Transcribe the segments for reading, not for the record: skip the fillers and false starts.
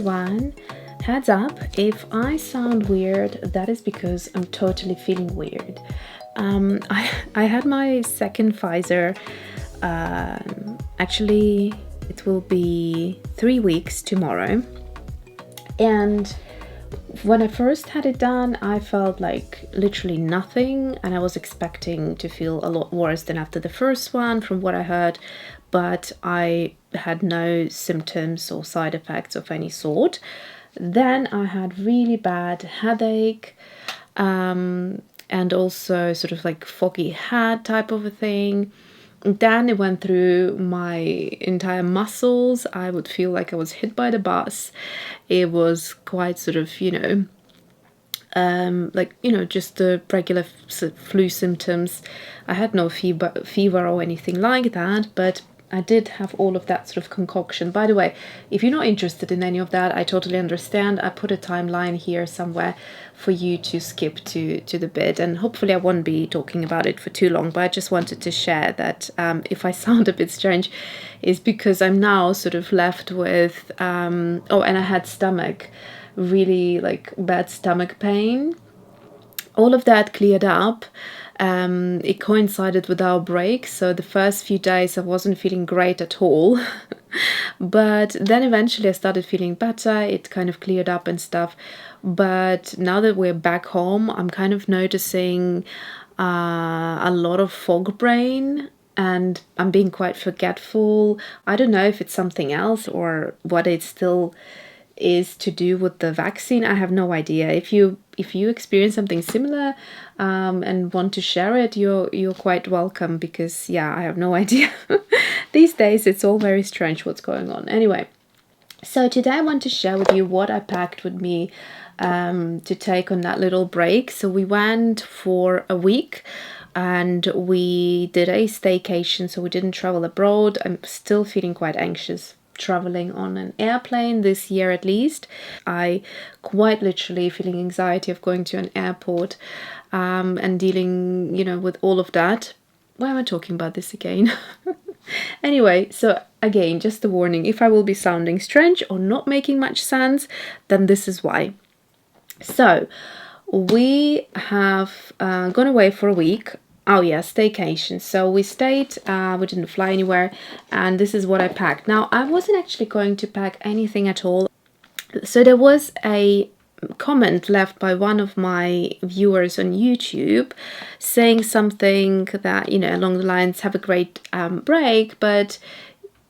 everyone, heads up, if I sound weird, that is because I'm totally feeling weird. I had my second Pfizer, actually it will be 3 weeks tomorrow, and when I first had it done I felt like literally nothing, and I was expecting to feel a lot worse than after the first one from what I heard, but I had no symptoms or side effects of any sort. Then I had really bad headache, and also sort of like foggy head type of a thing. Then it went through my entire muscles. I would feel like I was hit by the bus. It was quite sort of, just the regular flu symptoms. I had no fever or anything like that, but I did have all of that sort of concoction. By the way, if you're not interested in any of that, I totally understand. I put a timeline here somewhere for you to skip to the bit, and hopefully I won't be talking about it for too long, but I just wanted to share that if I sound a bit strange, is because I'm now sort of left with, and I had really like bad stomach pain. All of that cleared up. It coincided with our break, so the first few days I wasn't feeling great at all. But then eventually I started feeling better. It kind of cleared up and stuff. But now that we're back home, I'm kind of noticing a lot of fog brain, and I'm being quite forgetful. I don't know if it's something else or what it still is to do with the vaccine. I have no idea. If you experience something similar and want to share it, you're quite welcome, because I have no idea. These days it's all very strange what's going on. Anyway, so today I want to share with you what I packed with me to take on that little break. So we went for a week and we did a staycation, so we didn't travel abroad. I'm still feeling quite anxious traveling on an airplane this year, at least. I quite literally feeling anxiety of going to an airport and dealing with all of that. Why am I talking about this again? Anyway, so again, just a warning, if I will be sounding strange or not making much sense, then this is why. So we have gone away for a week. Oh yeah, staycation. So we stayed, we didn't fly anywhere, and this is what I packed. Now, I wasn't actually going to pack anything at all. So there was a comment left by one of my viewers on YouTube saying something that, along the lines, have a great break, but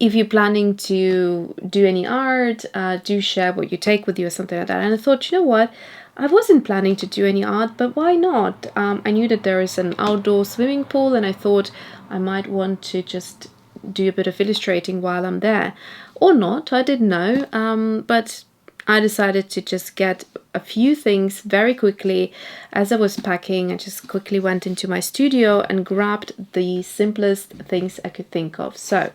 if you're planning to do any art, do share what you take with you or something like that. And I thought, you know what? I wasn't planning to do any art, but why not? I knew that there is an outdoor swimming pool, and I thought I might want to just do a bit of illustrating while I'm there. Or not, I didn't know. But I decided to just get a few things very quickly. As I was packing, I just quickly went into my studio and grabbed the simplest things I could think of. So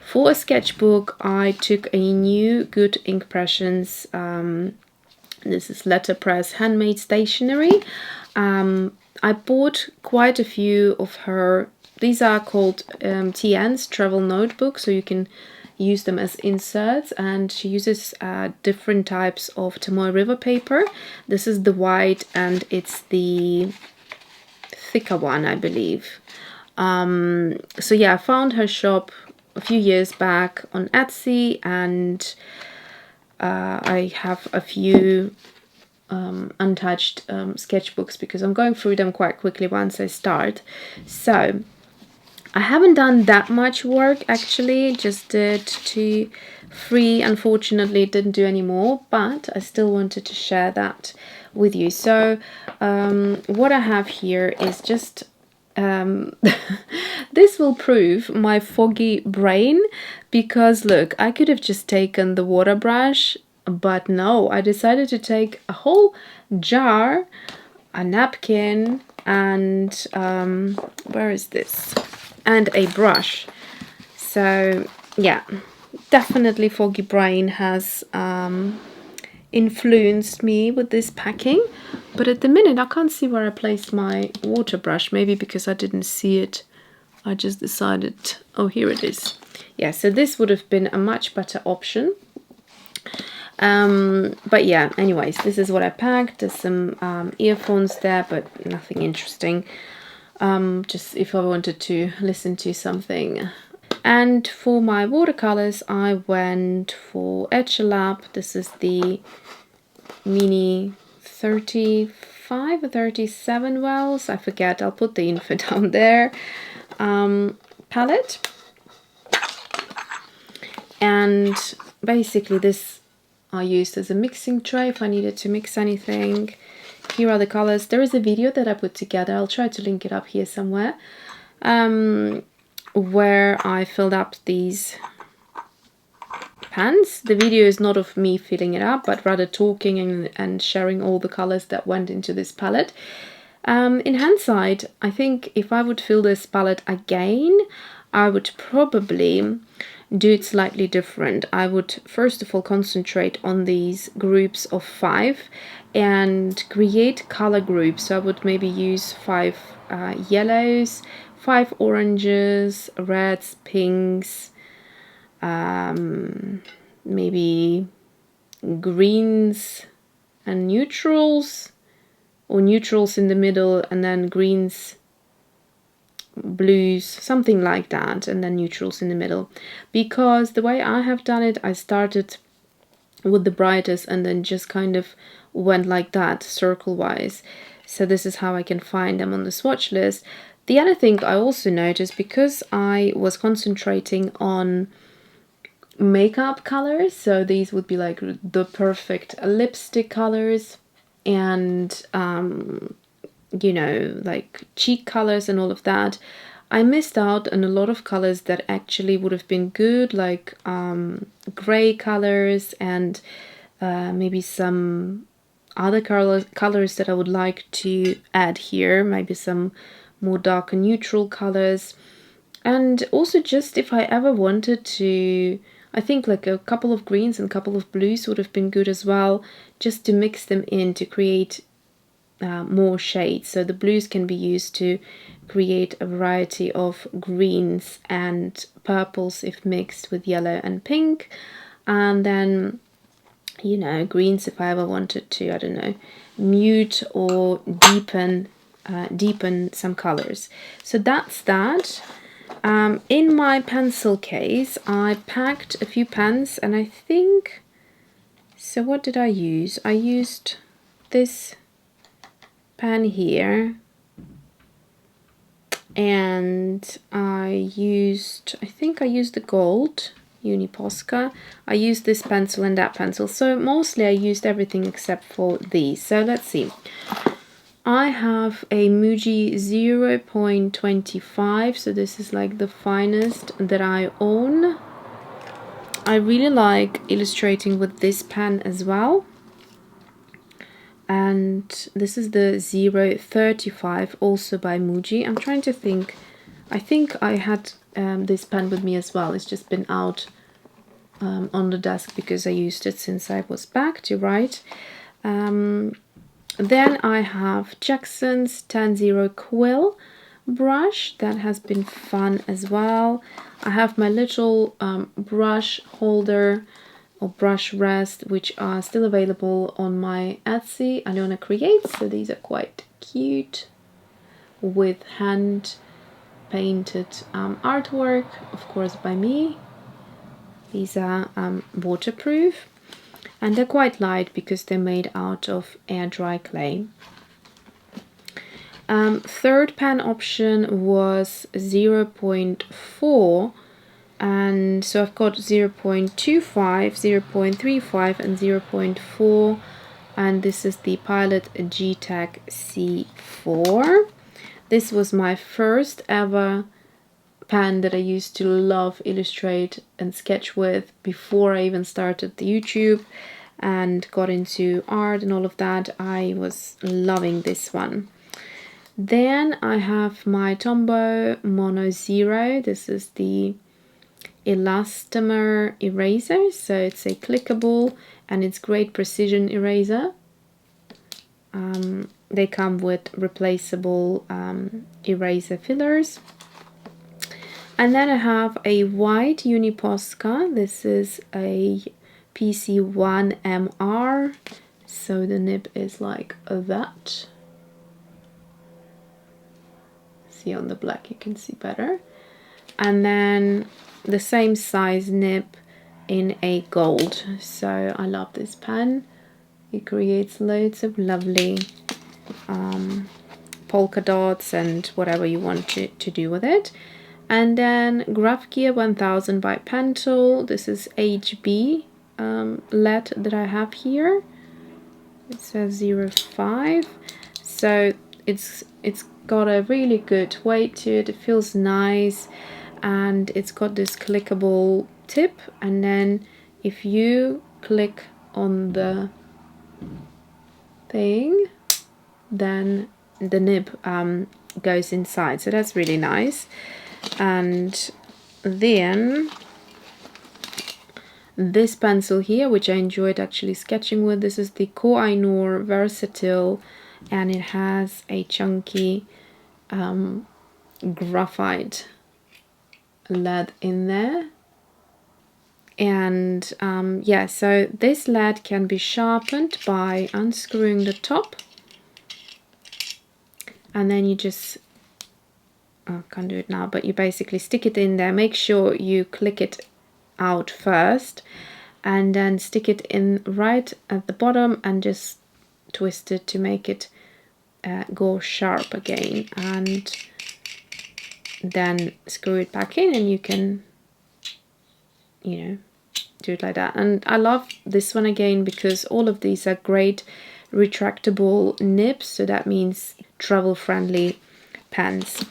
for a sketchbook, I took a new Good Inkpressions. This is letterpress handmade stationery. I bought quite a few of her. These are called TN's travel notebooks, so you can use them as inserts, and she uses different types of Tamoy River paper. This is the white, and it's the thicker one, I believe. So yeah, I found her shop a few years back on Etsy, and I have a few untouched sketchbooks because I'm going through them quite quickly once I start. So I haven't done that much work actually, just did 2, 3, unfortunately didn't do any more, but I still wanted to share that with you. So what I have here is just this will prove my foggy brain, because look, I could have just taken the water brush, but no, I decided to take a whole jar, a napkin, and where is this? And a brush. So yeah, definitely foggy brain has influenced me with this packing, but at the minute I can't see where I placed my water brush. Maybe because I didn't see it, I just decided, oh, here it is. Yeah, so this would have been a much better option. But yeah, anyways, this is what I packed. There's some earphones there, but nothing interesting. Just if I wanted to listen to something. And for my watercolors, I went for Etchr. This is the Mini 35 or 37 wells, I forget, I'll put the info down there, palette. And basically this I used as a mixing tray if I needed to mix anything. Here are the colors. There is a video that I put together, I'll try to link it up here somewhere, where I filled up these pans. The video is not of me filling it up, but rather talking and sharing all the colors that went into this palette. In hindsight, I think if I would fill this palette again, I would probably do it slightly different. I would first of all concentrate on these groups of 5 and create color groups. So I would maybe use 5 yellows, 5 oranges, reds, pinks, maybe greens and neutrals, or neutrals in the middle and then greens, blues, something like that, and then neutrals in the middle. Because the way I have done it, I started with the brightest and then just kind of went like that circle wise. So this is how I can find them on the swatch list. The other thing I also noticed, because I was concentrating on makeup colors, so these would be like the perfect lipstick colors and you know, like cheek colors and all of that, I missed out on a lot of colors that actually would have been good, like gray colors and maybe some other colors that I would like to add here, maybe some more dark and neutral colors. And also just if I ever wanted to, I think like a couple of greens and a couple of blues would have been good as well, just to mix them in to create more shades. So the blues can be used to create a variety of greens and purples if mixed with yellow and pink. And then, you know, greens if I ever wanted to, I don't know, mute or deepen some colors. So that's that. In my pencil case, I packed a few pens, and I think, so what did I use? I used this pen here, and I think I used the gold Uni Posca. I used this pencil and that pencil, so mostly I used everything except for these. So let's see. I have a Muji 0.25, so this is like the finest that I own. I really like illustrating with this pen as well. And this is the 0.35, also by Muji. I'm trying to think. I think I had this pen with me as well. It's just been out on the desk because I used it since I was back to write. Then I have Jackson's 10-0 Quill brush. That has been fun as well. I have my little brush holder or brush rest, which are still available on my Etsy, Alyona Creates. So these are quite cute with hand painted artwork, of course by me. These are waterproof. And they're quite light because they're made out of air dry clay. Third pen option was 0.4, and so I've got 0.25, 0.35 and 0.4, and this is the Pilot G-Tech C4. This was my first ever pen that I used to love, illustrate and sketch with before I even started the YouTube and got into art and all of that. I was loving this one. Then I have my Tombow Mono Zero. This is the elastomer eraser, so it's a clickable and it's great precision eraser. They come with replaceable eraser fillers. And then I have a white Uni Posca. This is a PC1MR. So the nib is like that. See on the black you can see better. And then the same size nib in a gold. So I love this pen. It creates loads of lovely polka dots and whatever you want to do with it. And then Graph Gear 1000 by Pentel. This is HB lead that I have here. It says 05. So it's got a really good weight to it. It feels nice, and it's got this clickable tip, and then if you click on the thing, then the nib goes inside, so that's really nice. And then this pencil here, which I enjoyed actually sketching with, this is the Koh-i-Noor Versatile, and it has a chunky graphite lead in there. And yeah, so this lead can be sharpened by unscrewing the top, and then you just, I can't do it now, but you basically stick it in there. Make sure you click it out first, and then stick it in right at the bottom and just twist it to make it go sharp again, and then screw it back in, and you can, you know, do it like that. And I love this one again because all of these are great retractable nibs, so that means travel friendly pens.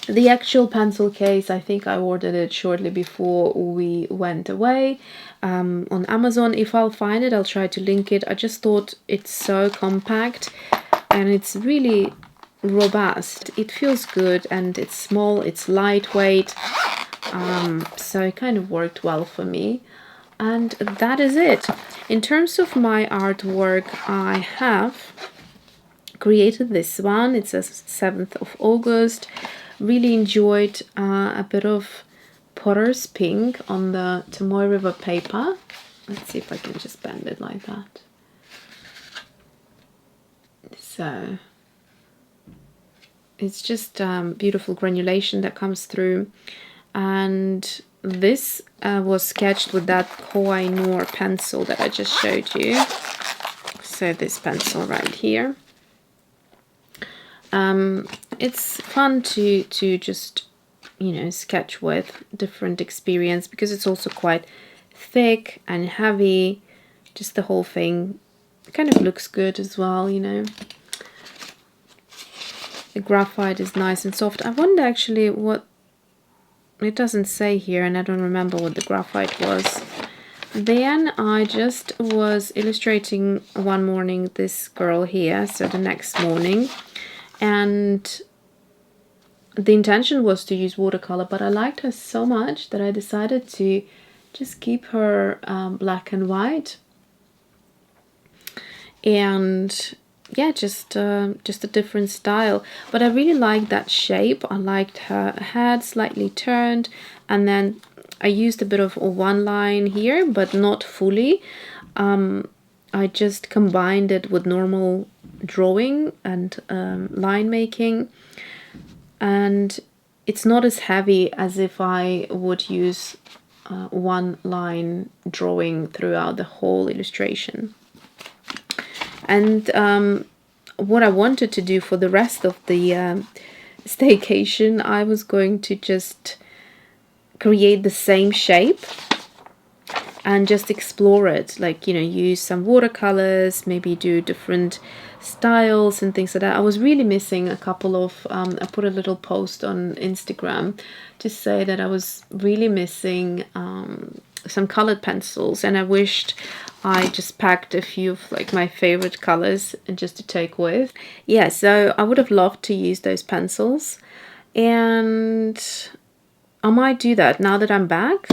The actual pencil case, I think I ordered it shortly before we went away on Amazon. If I'll find it, I'll try to link it. I just thought it's so compact and it's really robust. It feels good, and it's small, it's lightweight, so it kind of worked well for me. And that is it. In terms of my artwork, I have created this one. It says 7th of August. Really enjoyed a bit of Potter's Pink on the Tomoe River paper. Let's see if I can just bend it like that. So it's just beautiful granulation that comes through. And this was sketched with that Koh-i-Noor pencil that I just showed you. So this pencil right here. It's fun to just, you know, sketch with different experience, because it's also quite thick and heavy. Just the whole thing kind of looks good as well, you know. The graphite is nice and soft. I wonder actually what, it doesn't say here, and I don't remember what the graphite was. Then I just was illustrating one morning this girl here, so the next morning, and the intention was to use watercolor, but I liked her so much that I decided to just keep her black and white. And yeah, just a different style, but I really liked that shape. I liked her head slightly turned, and then I used a bit of one line here, but not fully. I just combined it with normal drawing and line making, and it's not as heavy as if I would use one line drawing throughout the whole illustration. And what I wanted to do for the rest of the staycation, I was going to just create the same shape and just explore it, like, you know, use some watercolors, maybe do different styles and things like that. I was really missing a couple of, I put a little post on Instagram to say that I was really missing some colored pencils, and I wished I just packed a few of like my favorite colors and just to take with. Yeah, so I would have loved to use those pencils, and I might do that now that I'm back.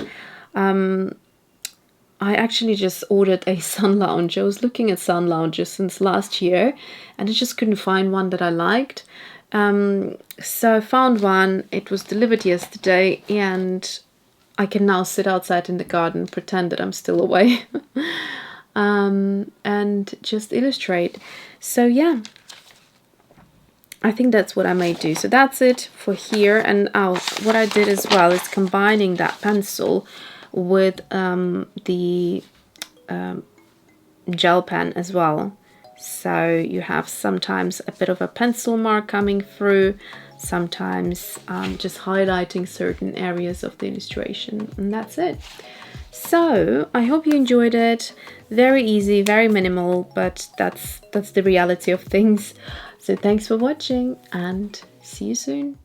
I actually just ordered a sun lounge. I was looking at sun lounges since last year, and I just couldn't find one that I liked. So I found one. It was delivered yesterday, and I can now sit outside in the garden, pretend that I'm still away, and just illustrate. So yeah, I think that's what I may do. So that's it for here. And what I did as well is combining that pencil with the gel pen as well. So you have sometimes a bit of a pencil mark coming through, sometimes just highlighting certain areas of the illustration, and that's it. So I hope you enjoyed it. Very easy, very minimal, but that's the reality of things. So thanks for watching and see you soon.